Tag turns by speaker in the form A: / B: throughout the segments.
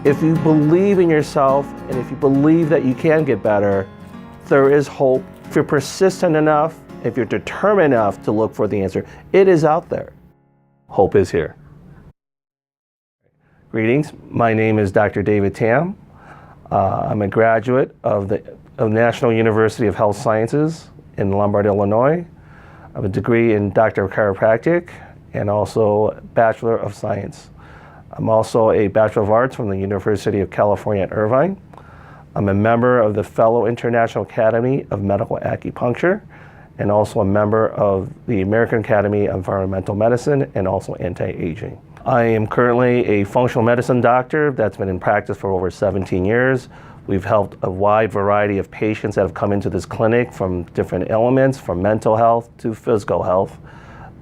A: If you believe in yourself and if you believe that you can get better, there is hope. If you're persistent enough, if you're determined enough to look for the answer, it is out there. Hope is here. Greetings, my name is Dr. David Tam. I'm a graduate of the National University of Health Sciences in Lombard, Illinois. I have a degree in Doctor of Chiropractic and also Bachelor of Science. I'm also a Bachelor of Arts from the University of California at Irvine. I'm a member of the Fellow International Academy of Medical Acupuncture and also a member of the American Academy of Environmental Medicine and also anti-aging. I am currently a functional medicine doctor that's been in practice for over 17 years. We've helped a wide variety of patients that have come into this clinic from different elements, from mental health to physical health,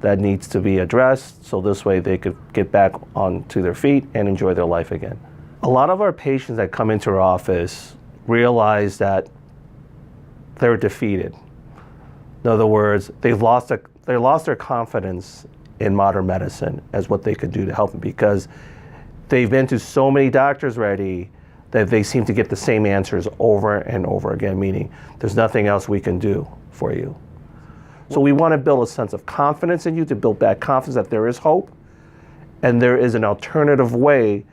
A: that needs to be addressed so this way they could get back onto their feet and enjoy their life again. A lot of our patients that come into our office realize that they're defeated. In other words, they lost their confidence in modern medicine as what they could do to help them because they've been to so many doctors already that they seem to get the same answers over and over again, meaning there's nothing else we can do for you. So we want to build a sense of confidence in you, to build back confidence that there is hope and there is an alternative way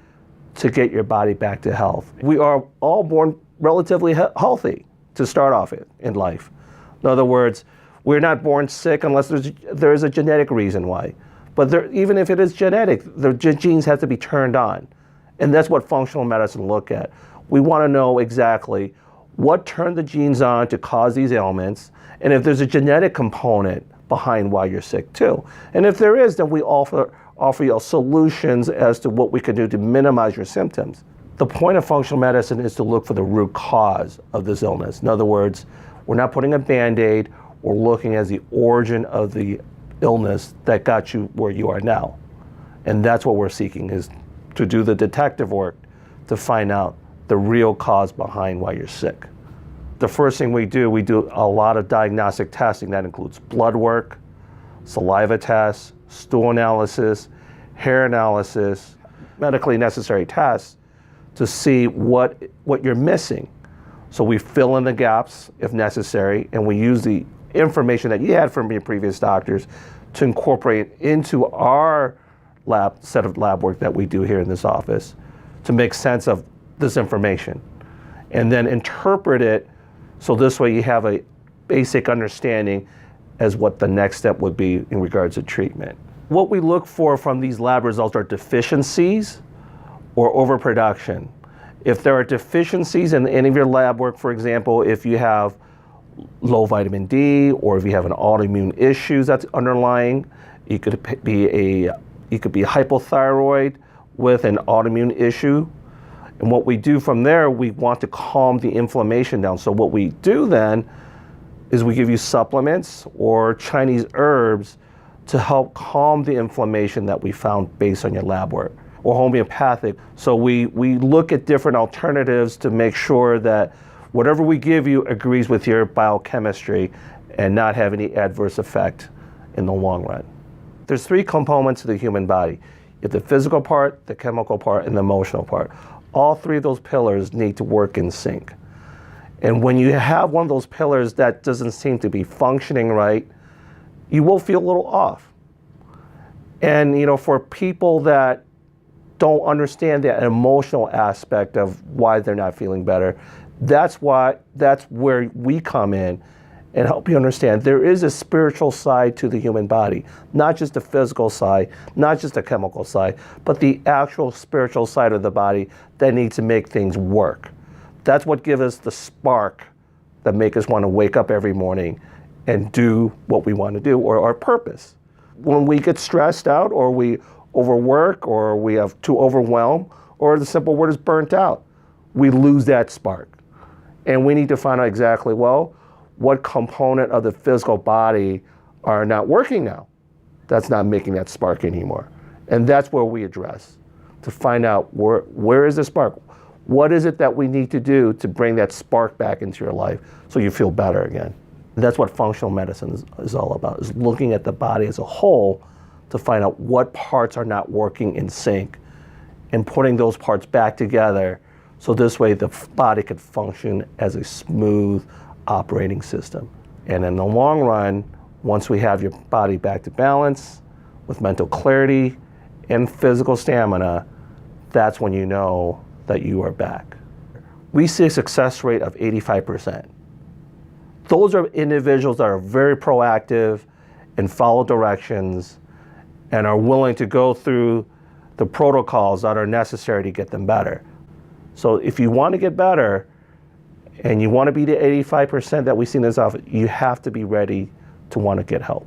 A: to get your body back to health. We are all born relatively healthy to start off in life. In other words, we're not born sick unless there is a genetic reason why. But even if it is genetic, the genes have to be turned on. And that's what functional medicine look at. We want to know exactly what turned the genes on to cause these ailments, and if there's a genetic component behind why you're sick too. And if there is, then we offer you solutions as to what we can do to minimize your symptoms. The point of functional medicine is to look for the root cause of this illness. In other words, we're not putting a Band-Aid, we're looking at the origin of the illness that got you where you are now. And that's what we're seeking, is to do the detective work to find out the real cause behind why you're sick. The first thing we do a lot of diagnostic testing. That includes blood work, saliva tests, stool analysis, hair analysis, medically necessary tests to see what you're missing. So we fill in the gaps if necessary, and we use the information that you had from your previous doctors to incorporate into our set of lab work that we do here in this office to make sense of this information and then interpret it so this way you have a basic understanding as what the next step would be in regards to treatment. What we look for from these lab results are deficiencies or overproduction. If there are deficiencies in any of your lab work, for example, if you have low vitamin D or if you have an autoimmune issue that's underlying, it could be hypothyroid with an autoimmune issue. And what we do from there, we want to calm the inflammation down. So what we do then is we give you supplements or Chinese herbs to help calm the inflammation that we found based on your lab work, or homeopathic. So we look at different alternatives to make sure that whatever we give you agrees with your biochemistry and not have any adverse effect in the long run. There's three components to the human body. You have the physical part, the chemical part, and the emotional part. All three of those pillars need to work in sync. And when you have one of those pillars that doesn't seem to be functioning right, you will feel a little off. And for people that don't understand the emotional aspect of why they're not feeling better, that's where we come in and help you understand there is a spiritual side to the human body, not just the physical side, not just the chemical side, but the actual spiritual side of the body that needs to make things work. That's what gives us the spark that make us want to wake up every morning and do what we want to do, or our purpose. When we get stressed out, or we overwork, or we have too overwhelmed, or the simple word is burnt out, we lose that spark. And we need to find out exactly, what component of the physical body are not working now that's not making that spark anymore. And that's where we address, to find out where is the spark? What is it that we need to do to bring that spark back into your life so you feel better again? And that's what functional medicine is all about, is looking at the body as a whole to find out what parts are not working in sync and putting those parts back together so this way the body could function as a smooth operating system. And in the long run, once we have your body back to balance with mental clarity and physical stamina, that's when you know that you are back. We see a success rate of 85%. Those are individuals that are very proactive and follow directions and are willing to go through the protocols that are necessary to get them better. So if you want to get better and you want to be the 85% that we see in this office, you have to be ready to want to get help.